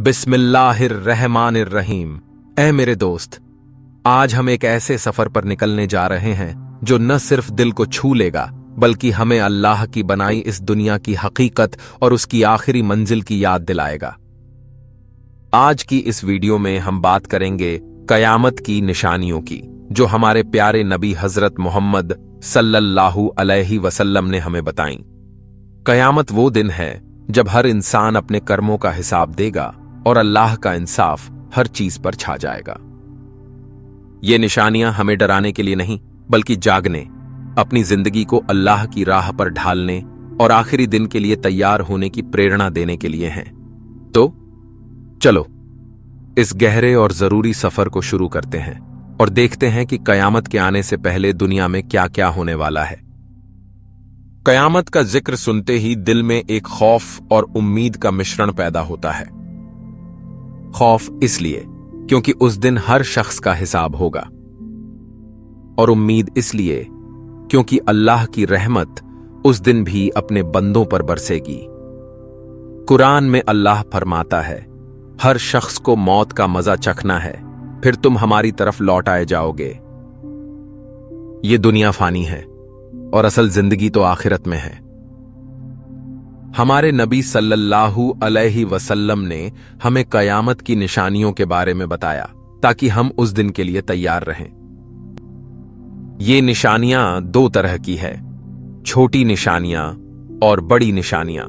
बिस्मिल्लाहिर्रहमानिर्रहीम। ऐ मेरे दोस्त, आज हम एक ऐसे सफर पर निकलने जा रहे हैं जो न सिर्फ दिल को छू लेगा बल्कि हमें अल्लाह की बनाई इस दुनिया की हकीकत और उसकी आखिरी मंजिल की याद दिलाएगा। आज की इस वीडियो में हम बात करेंगे कयामत की निशानियों की, जो हमारे प्यारे नबी हजरत मोहम्मद सल्लल्लाहु अलैहि वसल्लम ने हमें बताई। कयामत वो दिन है जब हर इंसान अपने कर्मों का हिसाब देगा और अल्लाह का इंसाफ हर चीज पर छा जाएगा। ये निशानियां हमें डराने के लिए नहीं बल्कि जागने, अपनी जिंदगी को अल्लाह की राह पर ढालने और आखिरी दिन के लिए तैयार होने की प्रेरणा देने के लिए हैं। तो चलो इस गहरे और जरूरी सफर को शुरू करते हैं और देखते हैं कि कयामत के आने से पहले दुनिया में क्या क्या होने वाला है। कयामत का जिक्र सुनते ही दिल में एक खौफ और उम्मीद का मिश्रण पैदा होता है। खौफ इसलिए क्योंकि उस दिन हर शख्स का हिसाब होगा, और उम्मीद इसलिए क्योंकि अल्लाह की रहमत उस दिन भी अपने बंदों पर बरसेगी। कुरान में अल्लाह फरमाता है, हर शख्स को मौत का मजा चखना है, फिर तुम हमारी तरफ लौट आए जाओगे। ये दुनिया फानी है और असल जिंदगी तो आखिरत में है। हमारे नबी सल्लल्लाहु अलैहि वसल्लम ने हमें कयामत की निशानियों के बारे में बताया ताकि हम उस दिन के लिए तैयार रहें। ये निशानियां दो तरह की है, छोटी निशानियां और बड़ी निशानियां।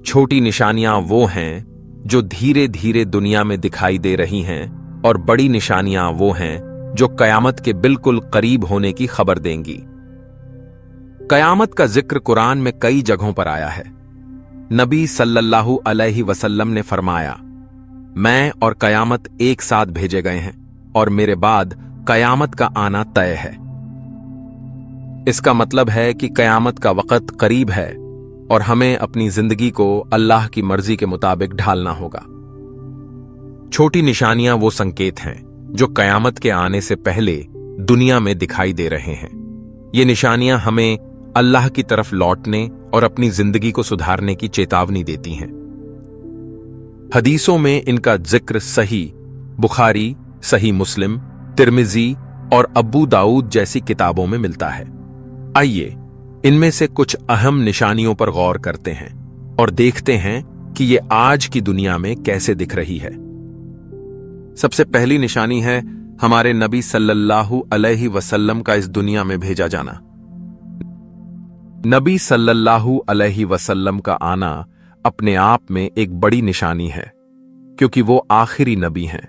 छोटी निशानियां वो हैं जो धीरे धीरे दुनिया में दिखाई दे रही हैं, और बड़ी निशानियां वो हैं जो कयामत के बिल्कुल करीब होने की खबर देंगी। कयामत का जिक्र कुरान में कई जगहों पर आया है। नबी सल्लल्लाहु अलैहि वसल्लम ने फरमाया, मैं और कयामत एक साथ भेजे गए हैं और मेरे बाद कयामत का आना तय है। इसका मतलब है कि कयामत का वक्त करीब है और हमें अपनी जिंदगी को अल्लाह की मर्जी के मुताबिक ढालना होगा। छोटी निशानियां वो संकेत हैं जो कयामत के आने से पहले दुनिया में दिखाई दे रहे हैं। ये निशानियां हमें अल्लाह की तरफ लौटने और अपनी जिंदगी को सुधारने की चेतावनी देती हैं। हदीसों में इनका जिक्र सही बुखारी, सही मुस्लिम, तिर्मिजी और अब्बू दाऊद जैसी किताबों में मिलता है। आइए इनमें से कुछ अहम निशानियों पर गौर करते हैं और देखते हैं कि ये आज की दुनिया में कैसे दिख रही है। सबसे पहली निशानी है हमारे नबी सल्लल्लाहु अलैहि वसल्लम का इस दुनिया में भेजा जाना। नबी सल्लल्लाहु अलैहि वसल्लम का आना अपने आप में एक बड़ी निशानी है, क्योंकि वो आखिरी नबी हैं।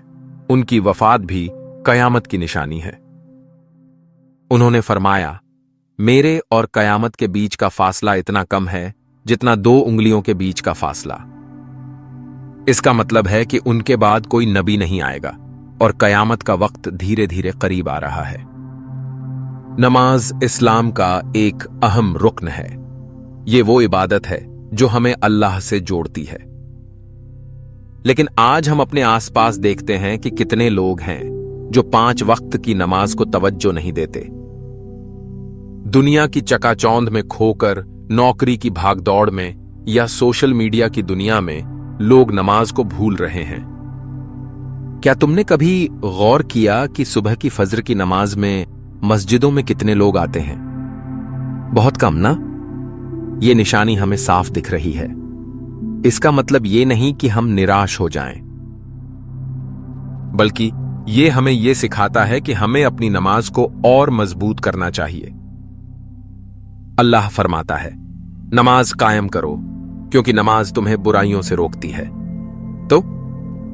उनकी वफात भी कयामत की निशानी है। उन्होंने फरमाया, मेरे और कयामत के बीच का फासला इतना कम है जितना 2 उंगलियों के बीच का फासला। इसका मतलब है कि उनके बाद कोई नबी नहीं आएगा और कयामत का वक्त धीरे धीरे करीब आ रहा है। नमाज इस्लाम का एक अहम रुकन है। ये वो इबादत है जो हमें अल्लाह से जोड़ती है। लेकिन आज हम अपने आसपास देखते हैं कि कितने लोग हैं जो 5 वक्त की नमाज को तवज्जो नहीं देते। दुनिया की चकाचौंध में खोकर, नौकरी की भागदौड़ में या सोशल मीडिया की दुनिया में लोग नमाज को भूल रहे हैं। क्या तुमने कभी गौर किया कि सुबह की फज्र की नमाज में मस्जिदों में कितने लोग आते हैं? बहुत कम ना? ये निशानी हमें साफ दिख रही है। इसका मतलब ये नहीं कि हम निराश हो जाएं, बल्कि ये हमें ये सिखाता है कि हमें अपनी नमाज को और मजबूत करना चाहिए। अल्लाह फरमाता है, नमाज कायम करो क्योंकि नमाज तुम्हें बुराइयों से रोकती है। तो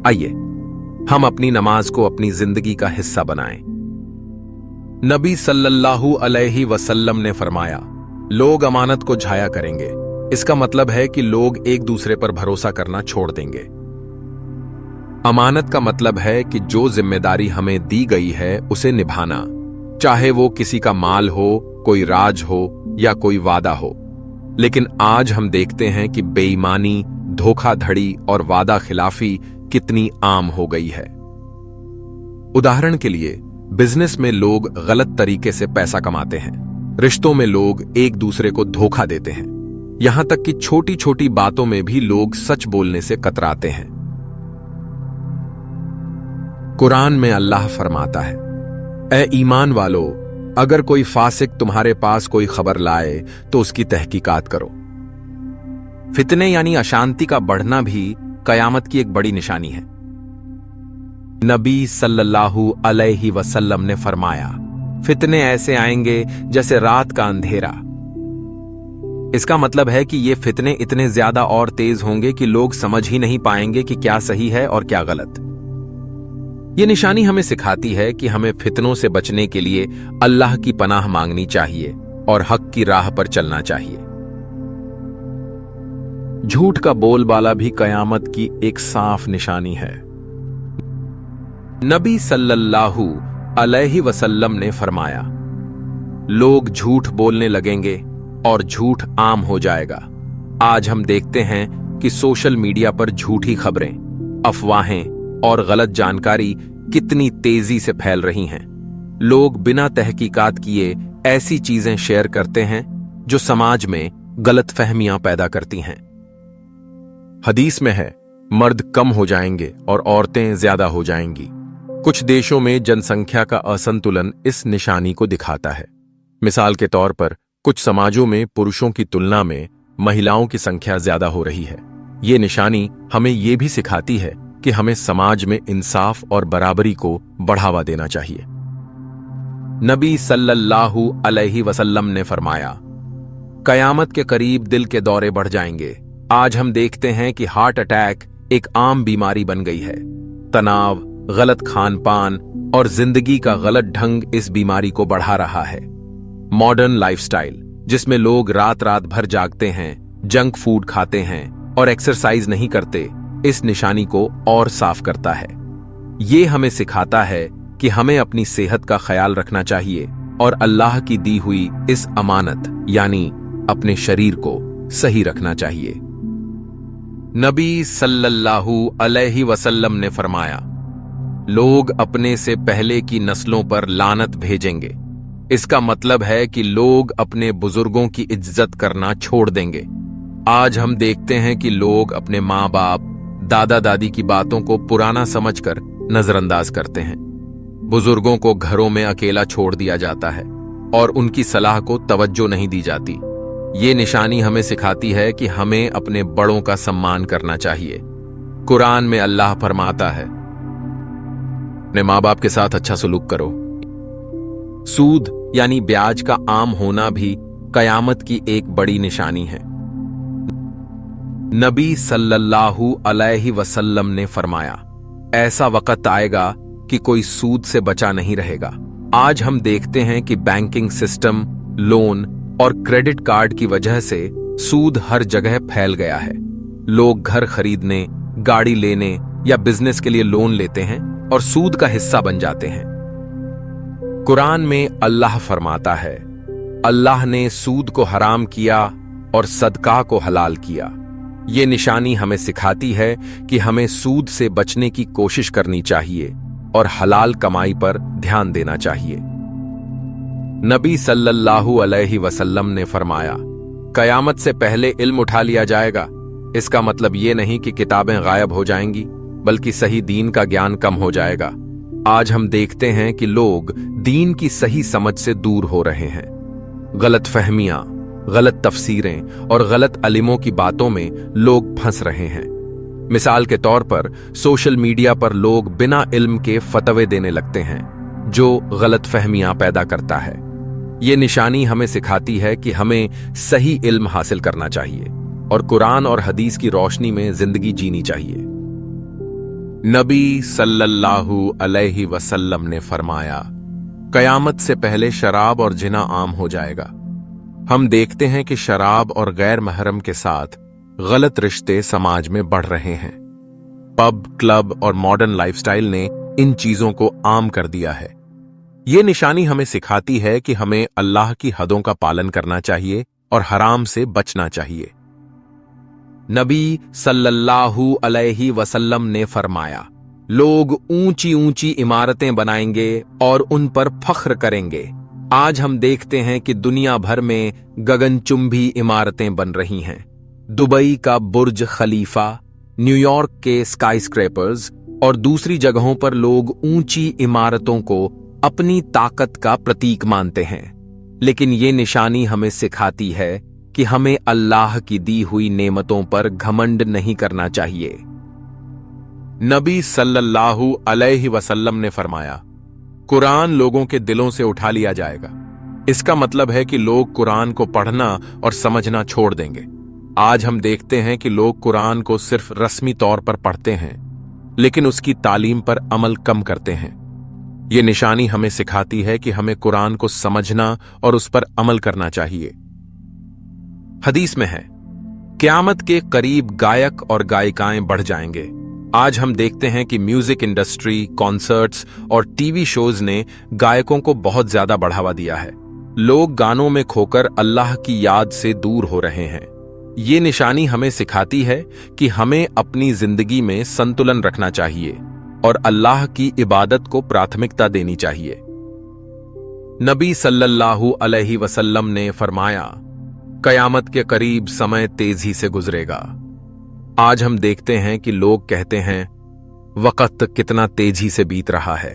आइए हम अपनी नमाज को अपनी जिंदगी का हिस्सा बनाएं। नबी सल्लल्लाहु अलैहि वसल्लम ने फरमाया, लोग अमानत को झाया करेंगे। इसका मतलब है कि लोग एक दूसरे पर भरोसा करना छोड़ देंगे। अमानत का मतलब है कि जो जिम्मेदारी हमें दी गई है उसे निभाना, चाहे वो किसी का माल हो, कोई राज हो या कोई वादा हो। लेकिन आज हम देखते हैं कि बेईमानी, धोखाधड़ी और वादा खिलाफी कितनी आम हो गई है। उदाहरण के लिए, बिजनेस में लोग गलत तरीके से पैसा कमाते हैं, रिश्तों में लोग एक दूसरे को धोखा देते हैं, यहां तक कि छोटी छोटी बातों में भी लोग सच बोलने से कतराते हैं। कुरान में अल्लाह फरमाता है, ए ईमान वालो, अगर कोई फासिक तुम्हारे पास कोई खबर लाए तो उसकी तहकीकात करो। फितने यानी अशांति का बढ़ना भी कयामत की एक बड़ी निशानी है। नबी सल्लल्लाहु अलैहि वसल्लम ने फरमाया, फितने ऐसे आएंगे जैसे रात का अंधेरा। इसका मतलब है कि ये फितने इतने ज्यादा और तेज होंगे कि लोग समझ ही नहीं पाएंगे कि क्या सही है और क्या गलत। ये निशानी हमें सिखाती है कि हमें फितनों से बचने के लिए अल्लाह की पनाह मांगनी चाहिए और हक की राह पर चलना चाहिए। झूठ का बोलबाला भी कयामत की एक साफ निशानी है। नबी सल्लल्लाहु अलैहि वसल्लम ने फरमाया, लोग झूठ बोलने लगेंगे और झूठ आम हो जाएगा। आज हम देखते हैं कि सोशल मीडिया पर झूठी खबरें, अफवाहें और गलत जानकारी कितनी तेजी से फैल रही हैं। लोग बिना तहकीकात किए ऐसी चीजें शेयर करते हैं जो समाज में गलतफहमियां पैदा करती हैं। हदीस में है, मर्द कम हो जाएंगे और औरतें ज्यादा हो जाएंगी। कुछ देशों में जनसंख्या का असंतुलन इस निशानी को दिखाता है। मिसाल के तौर पर कुछ समाजों में पुरुषों की तुलना में महिलाओं की संख्या ज्यादा हो रही है। ये निशानी हमें ये भी सिखाती है कि हमें समाज में इंसाफ और बराबरी को बढ़ावा देना चाहिए। नबी सल्लल्लाहु अलैहि वसल्लम ने फरमाया, कयामत के करीब दिल के दौरे बढ़ जाएंगे। आज हम देखते हैं कि हार्ट अटैक एक आम बीमारी बन गई है। तनाव, गलत खान पान और जिंदगी का गलत ढंग इस बीमारी को बढ़ा रहा है। मॉडर्न लाइफस्टाइल, जिसमें लोग रात रात भर जागते हैं, जंक फूड खाते हैं और एक्सरसाइज नहीं करते, इस निशानी को और साफ करता है। ये हमें सिखाता है कि हमें अपनी सेहत का ख्याल रखना चाहिए और अल्लाह की दी हुई इस अमानत यानी अपने शरीर को सही रखना चाहिए। नबी सल्लल्लाहु अलैहि वसल्लम ने फरमाया, लोग अपने से पहले की नस्लों पर लानत भेजेंगे। इसका मतलब है कि लोग अपने बुजुर्गों की इज्जत करना छोड़ देंगे। आज हम देखते हैं कि लोग अपने माँ बाप, दादा दादी की बातों को पुराना समझकर नजरअंदाज करते हैं। बुजुर्गों को घरों में अकेला छोड़ दिया जाता है और उनकी सलाह को तवज्जो नहीं दी जाती। ये निशानी हमें सिखाती है कि हमें अपने बड़ों का सम्मान करना चाहिए। कुरान में अल्लाह फरमाता है, अपने माँ बाप के साथ अच्छा सलूक करो। सूद यानी ब्याज का आम होना भी कयामत की एक बड़ी निशानी है। नबी सल्लल्लाहु अलैहि वसल्लम ने फरमाया, ऐसा वक्त आएगा कि कोई सूद से बचा नहीं रहेगा। आज हम देखते हैं कि बैंकिंग सिस्टम, लोन और क्रेडिट कार्ड की वजह से सूद हर जगह फैल गया है। लोग घर खरीदने, गाड़ी लेने या बिजनेस के लिए लोन लेते हैं और सूद का हिस्सा बन जाते हैं। कुरान में अल्लाह फरमाता है, अल्लाह ने सूद को हराम किया और सदका को हलाल किया। ये निशानी हमें सिखाती है कि हमें सूद से बचने की कोशिश करनी चाहिए और हलाल कमाई पर ध्यान देना चाहिए। नबी सल्लल्लाहु अलैहि वसल्लम ने फरमाया, कयामत से पहले इल्म उठा लिया जाएगा। इसका मतलब ये नहीं कि किताबें गायब हो जाएंगी, बल्कि सही दीन का ज्ञान कम हो जाएगा। आज हम देखते हैं कि लोग दीन की सही समझ से दूर हो रहे हैं। गलत फहमियां, गलत तफसीरें और गलत अलिमों की बातों में लोग फंस रहे हैं। मिसाल के तौर पर सोशल मीडिया पर लोग बिना इल्म के फतवे देने लगते हैं, जो गलत फहमियां पैदा करता है। ये निशानी हमें सिखाती है कि हमें सही इल्म हासिल करना चाहिए और कुरान और हदीस की रोशनी में जिंदगी जीनी चाहिए। नबी सल्लल्लाहु अलैहि वसल्लम ने फरमाया, कयामत से पहले शराब और जिना आम हो जाएगा। हम देखते हैं कि शराब और गैर महरम के साथ गलत रिश्ते समाज में बढ़ रहे हैं। पब, क्लब और मॉडर्न लाइफस्टाइल ने इन चीजों को आम कर दिया है। ये निशानी हमें सिखाती है कि हमें अल्लाह की हदों का पालन करना चाहिए और हराम से बचना चाहिए। नबी सल्लल्लाहु अलैहि वसल्लम ने फरमाया, लोग ऊंची ऊंची इमारतें बनाएंगे और उन पर फख्र करेंगे। आज हम देखते हैं कि दुनिया भर में गगनचुंबी इमारतें बन रही हैं। दुबई का बुर्ज खलीफा, न्यूयॉर्क के स्काईस्क्रैपर्स और दूसरी जगहों पर लोग ऊंची इमारतों को अपनी ताकत का प्रतीक मानते हैं। लेकिन ये निशानी हमें सिखाती है कि हमें अल्लाह की दी हुई नेमतों पर घमंड नहीं करना चाहिए। नबी सल्लल्लाहु अलैहि वसल्लम ने फरमाया, कुरान लोगों के दिलों से उठा लिया जाएगा। इसका मतलब है कि लोग कुरान को पढ़ना और समझना छोड़ देंगे। आज हम देखते हैं कि लोग कुरान को सिर्फ रस्मी तौर पर पढ़ते हैं, लेकिन उसकी तालीम पर अमल कम करते हैं। यह निशानी हमें सिखाती है कि हमें कुरान को समझना और उस पर अमल करना चाहिए। हदीस में है, क़यामत के करीब गायक और गायिकाएं बढ़ जाएंगे। आज हम देखते हैं कि म्यूजिक इंडस्ट्री, कॉन्सर्ट्स और टीवी शोज ने गायकों को बहुत ज्यादा बढ़ावा दिया है। लोग गानों में खोकर अल्लाह की याद से दूर हो रहे हैं। ये निशानी हमें सिखाती है कि हमें अपनी जिंदगी में संतुलन रखना चाहिए और अल्लाह की इबादत को प्राथमिकता देनी चाहिए। नबी सल्लल्लाहु अलैहि वसल्लम ने फरमाया, क़यामत के करीब समय तेजी से गुजरेगा। आज हम देखते हैं कि लोग कहते हैं, वक्त कितना तेजी से बीत रहा है।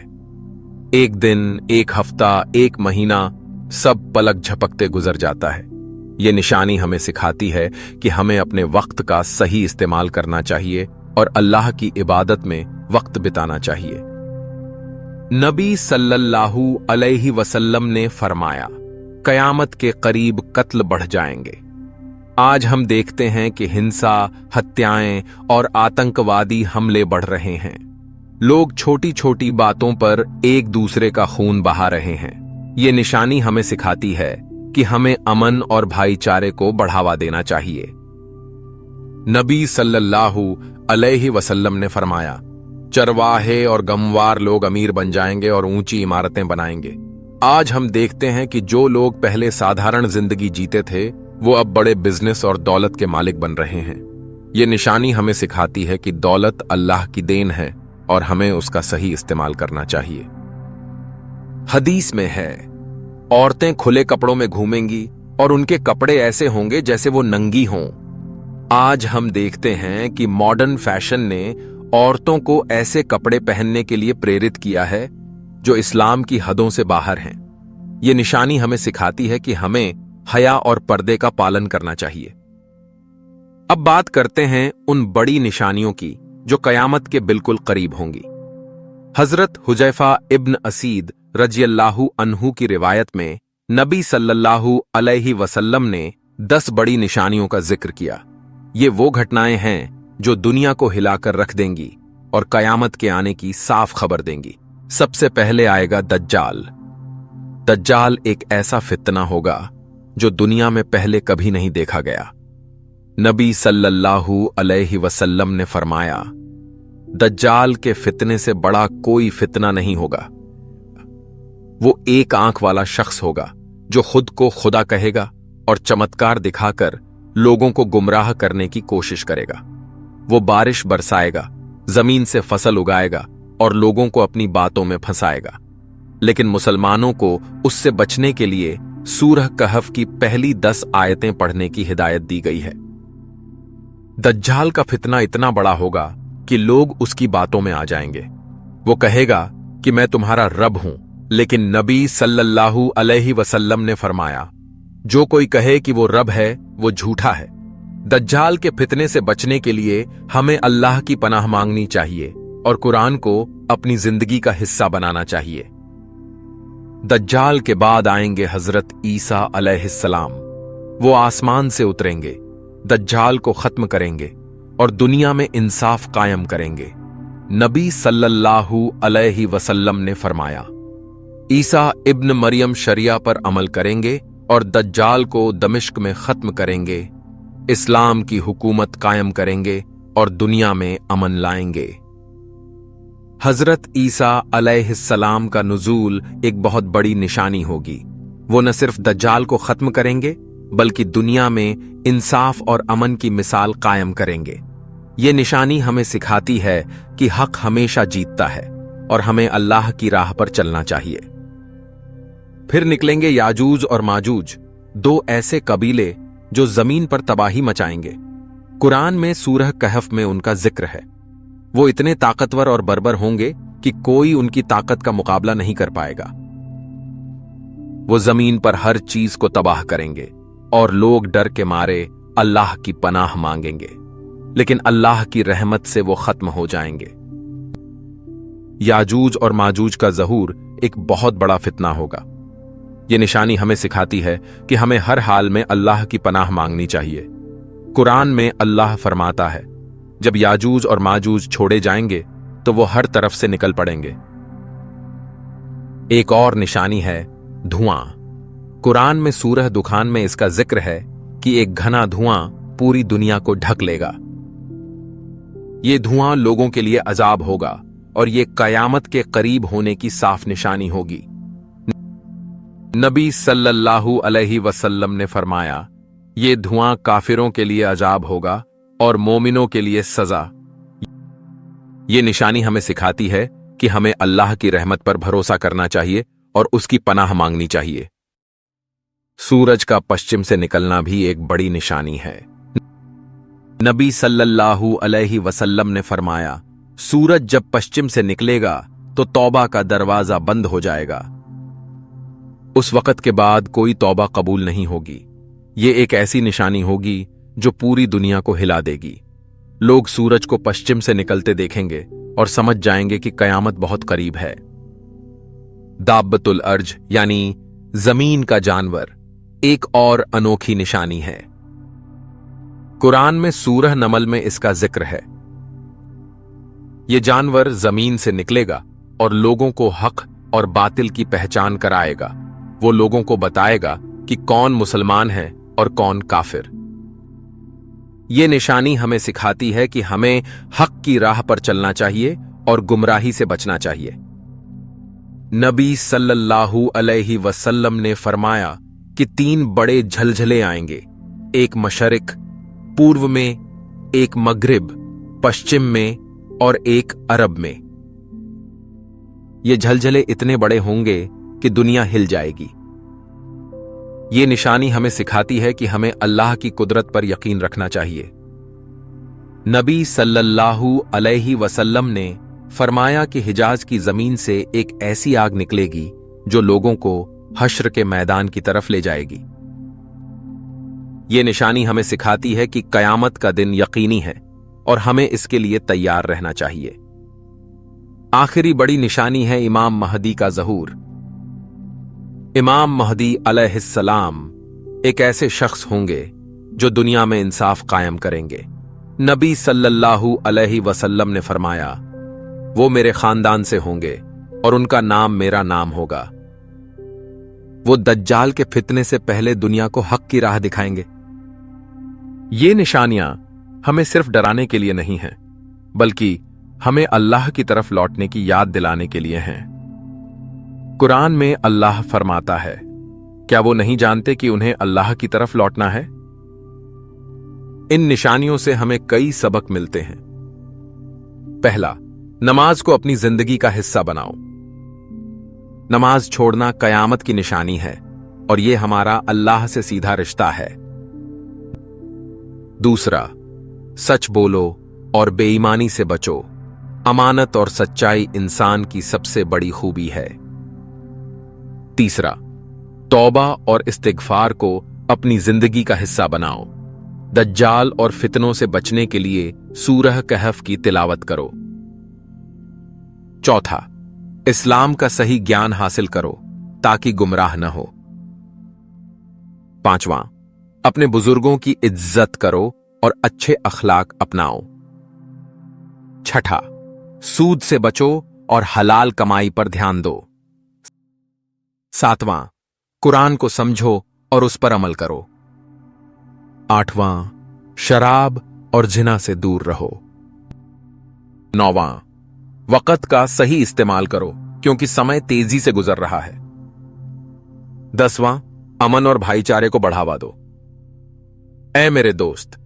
एक दिन, एक हफ्ता, एक महीना, सब पलक झपकते गुजर जाता है। यह निशानी हमें सिखाती है कि हमें अपने वक्त का सही इस्तेमाल करना चाहिए और अल्लाह की इबादत में वक्त बिताना चाहिए। नबी सल्लल्लाहु अलैहि वसल्लम ने फरमाया, क़यामत के करीब कत्ल बढ़ जाएंगे। आज हम देखते हैं कि हिंसा, हत्याएं और आतंकवादी हमले बढ़ रहे हैं। लोग छोटी छोटी बातों पर एक दूसरे का खून बहा रहे हैं। ये निशानी हमें सिखाती है कि हमें अमन और भाईचारे को बढ़ावा देना चाहिए। नबी सल्लल्लाहु अलैहि वसल्लम ने फरमाया, चरवाहे और गमवार लोग अमीर बन जाएंगे और ऊंची इमारतें बनाएंगे। आज हम देखते हैं कि जो लोग पहले साधारण जिंदगी जीते थे, वो अब बड़े बिजनेस और दौलत के मालिक बन रहे हैं। ये निशानी हमें सिखाती है कि दौलत अल्लाह की देन है और हमें उसका सही इस्तेमाल करना चाहिए। हदीस में है, औरतें खुले कपड़ों में घूमेंगी और उनके कपड़े ऐसे होंगे जैसे वो नंगी हों। आज हम देखते हैं कि मॉडर्न फैशन ने औरतों को ऐसे कपड़े पहनने के लिए प्रेरित किया है जो इस्लाम की हदों से बाहर हैं। ये निशानी हमें सिखाती है कि हमें हया और पर्दे का पालन करना चाहिए। अब बात करते हैं उन बड़ी निशानियों की जो क़यामत के बिल्कुल करीब होंगी। हजरत हुजैफा इब्न असीद रज़ियल्लाहु अन्हु की रिवायत में नबी सल्लल्लाहु अलैहि वसल्लम ने 10 बड़ी निशानियों का जिक्र किया। ये वो घटनाएं हैं जो दुनिया को हिलाकर रख देंगी और क़यामत के आने की साफ खबर देंगी। सबसे पहले आएगा दज्जाल। दज्जाल एक ऐसा फितना होगा जो दुनिया में पहले कभी नहीं देखा गया। नबी सल्लल्लाहु अलैहि वसल्लम ने फरमाया, दज्जाल के फितने से बड़ा कोई फितना नहीं होगा। वो एक आंख वाला शख्स होगा जो खुद को खुदा कहेगा और चमत्कार दिखाकर लोगों को गुमराह करने की कोशिश करेगा। वो बारिश बरसाएगा, जमीन से फसल उगाएगा और लोगों को अपनी बातों में फंसाएगा। लेकिन मुसलमानों को उससे बचने के लिए सूरह कहफ की पहली 10 आयतें पढ़ने की हिदायत दी गई है। दज्जाल का फितना इतना बड़ा होगा कि लोग उसकी बातों में आ जाएंगे। वो कहेगा कि मैं तुम्हारा रब हूं, लेकिन नबी सल्लल्लाहु अलैहि वसल्लम ने फरमाया, जो कोई कहे कि वो रब है, वो झूठा है। दज्जाल के फितने से बचने के लिए हमें अल्लाह की पनाह मांगनी चाहिए और कुरान को अपनी जिंदगी का हिस्सा बनाना चाहिए। दज्जाल के बाद आएंगे हजरत ईसा अलैहिस्सलाम। वो आसमान से उतरेंगे, दज्जाल को खत्म करेंगे और दुनिया में इंसाफ कायम करेंगे। नबी सल्लल्लाहु अलैहि वसल्लम ने फरमाया, ईसा इब्न मरियम शरिया पर अमल करेंगे और दज्जाल को दमिश्क में खत्म करेंगे, इस्लाम की हुकूमत कायम करेंगे और दुनिया में अमन लाएंगे। हजरत ईसा अलैहिस्सलाम का नुज़ूल एक बहुत बड़ी निशानी होगी। वो न सिर्फ दज्जाल को खत्म करेंगे बल्कि दुनिया में इंसाफ और अमन की मिसाल कायम करेंगे। ये निशानी हमें सिखाती है कि हक हमेशा जीतता है और हमें अल्लाह की राह पर चलना चाहिए। फिर निकलेंगे याजूज और माजूज, 2 ऐसे कबीले जो जमीन पर तबाही मचाएंगे। कुरान में सूरह कहफ में उनका जिक्र है। वो इतने ताकतवर और बर्बर होंगे कि कोई उनकी ताकत का मुकाबला नहीं कर पाएगा। वो जमीन पर हर चीज को तबाह करेंगे और लोग डर के मारे अल्लाह की पनाह मांगेंगे, लेकिन अल्लाह की रहमत से वो खत्म हो जाएंगे। याजूज और माजूज का ज़हूर एक बहुत बड़ा फितना होगा। ये निशानी हमें सिखाती है कि हमें हर हाल में अल्लाह की पनाह मांगनी चाहिए। कुरान में अल्लाह फरमाता है, जब याजूज और माजूज छोड़े जाएंगे तो वो हर तरफ से निकल पड़ेंगे। एक और निशानी है धुआं। कुरान में सूरह दुखान में इसका जिक्र है कि एक घना धुआं पूरी दुनिया को ढक लेगा। ये धुआं लोगों के लिए अजाब होगा और ये कयामत के करीब होने की साफ निशानी होगी। नबी सल्लल्लाहु अलैहि वसल्लम ने फरमाया, ये धुआं काफिरों के लिए अजाब होगा और मोमिनों के लिए सजा। ये निशानी हमें सिखाती है कि हमें अल्लाह की रहमत पर भरोसा करना चाहिए और उसकी पनाह मांगनी चाहिए। सूरज का पश्चिम से निकलना भी एक बड़ी निशानी है। नबी सल्लल्लाहु अलैहि वसल्लम ने फरमाया, सूरज जब पश्चिम से निकलेगा तो तौबा का दरवाजा बंद हो जाएगा। उस वक़्त के बाद कोई तौबा कबूल नहीं होगी। ये एक ऐसी निशानी होगी जो पूरी दुनिया को हिला देगी। लोग सूरज को पश्चिम से निकलते देखेंगे और समझ जाएंगे कि कयामत बहुत करीब है। दाब्बतुल अर्ज यानी जमीन का जानवर एक और अनोखी निशानी है। कुरान में सूरह नमल में इसका जिक्र है। यह जानवर जमीन से निकलेगा और लोगों को हक और बातिल की पहचान कराएगा। वो लोगों को बताएगा कि कौन मुसलमान है और कौन काफिर। ये निशानी हमें सिखाती है कि हमें हक की राह पर चलना चाहिए और गुमराही से बचना चाहिए। नबी सल्लल्लाहु अलैहि वसल्लम ने फरमाया कि 3 बड़े झलझले आएंगे, एक मशरिक पूर्व में, एक मगरिब पश्चिम में और एक अरब में। ये झलझले इतने बड़े होंगे कि दुनिया हिल जाएगी। ये निशानी हमें सिखाती है कि हमें अल्लाह की कुदरत पर यकीन रखना चाहिए। नबी सल्लल्लाहु अलैहि वसल्लम ने फरमाया कि हिजाज की जमीन से एक ऐसी आग निकलेगी जो लोगों को हश्र के मैदान की तरफ ले जाएगी। ये निशानी हमें सिखाती है कि कयामत का दिन यकीनी है और हमें इसके लिए तैयार रहना चाहिए। आखिरी बड़ी निशानी है इमाम महदी का ज़हूर। इमाम महदी अलैहिस्सलाम एक ऐसे शख्स होंगे जो दुनिया में इंसाफ कायम करेंगे। नबी सल्लल्लाहु अलैहि वसल्लम ने फरमाया, वो मेरे खानदान से होंगे और उनका नाम मेरा नाम होगा। वो दज्जाल के फितने से पहले दुनिया को हक की राह दिखाएंगे। ये निशानियां हमें सिर्फ डराने के लिए नहीं हैं, बल्कि हमें अल्लाह की तरफ लौटने की याद दिलाने के लिए हैं। कुरान में अल्लाह फरमाता है, क्या वो नहीं जानते कि उन्हें अल्लाह की तरफ लौटना है? इन निशानियों से हमें कई सबक मिलते हैं। पहला, नमाज को अपनी जिंदगी का हिस्सा बनाओ। नमाज छोड़ना कयामत की निशानी है और यह हमारा अल्लाह से सीधा रिश्ता है। दूसरा, सच बोलो और बेईमानी से बचो। अमानत और सच्चाई इंसान की सबसे बड़ी खूबी है। तीसरा, तौबा और इस्तिगफार को अपनी जिंदगी का हिस्सा बनाओ। दज्जाल और फितनों से बचने के लिए सूरह कहफ की तिलावत करो। चौथा, इस्लाम का सही ज्ञान हासिल करो ताकि गुमराह न हो। पांचवां, अपने बुजुर्गों की इज्जत करो और अच्छे अखलाक अपनाओ। छठा, सूद से बचो और हलाल कमाई पर ध्यान दो। सातवां, कुरान को समझो और उस पर अमल करो। आठवां, शराब और जिना से दूर रहो। नौवां, वक़्त का सही इस्तेमाल करो क्योंकि समय तेजी से गुजर रहा है। 10वां, अमन और भाईचारे को बढ़ावा दो। ऐ मेरे दोस्त,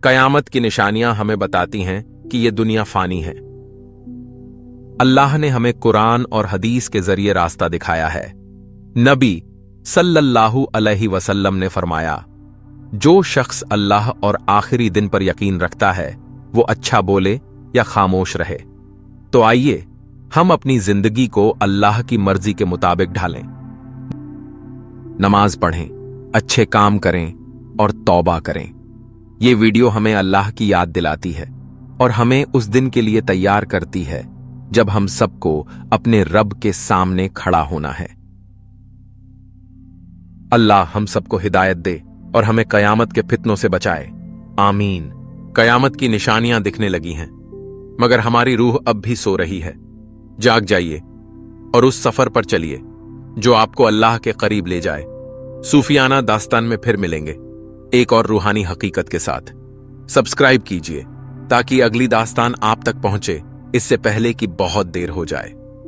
कयामत की निशानियां हमें बताती हैं कि यह दुनिया फानी है। अल्लाह ने हमें कुरान और हदीस के जरिए रास्ता दिखाया है। नबी सल्लल्लाहु अलैहि वसल्लम ने फरमाया, जो शख्स अल्लाह और आखिरी दिन पर यकीन रखता है वो अच्छा बोले या खामोश रहे। तो आइए हम अपनी जिंदगी को अल्लाह की मर्जी के मुताबिक ढालें। नमाज पढ़ें, अच्छे काम करें और तौबा करें। ये वीडियो हमें अल्लाह की याद दिलाती है और हमें उस दिन के लिए तैयार करती है जब हम सबको अपने रब के सामने खड़ा होना है। अल्लाह हम सबको हिदायत दे और हमें कयामत के फितनों से बचाए, आमीन। कयामत की निशानियां दिखने लगी हैं, मगर हमारी रूह अब भी सो रही है। जाग जाइए और उस सफर पर चलिए जो आपको अल्लाह के करीब ले जाए। सूफियाना दास्तान में फिर मिलेंगे एक और रूहानी हकीकत के साथ। सब्सक्राइब कीजिए ताकि अगली दास्तान आप तक पहुंचे इससे पहले कि बहुत देर हो जाए।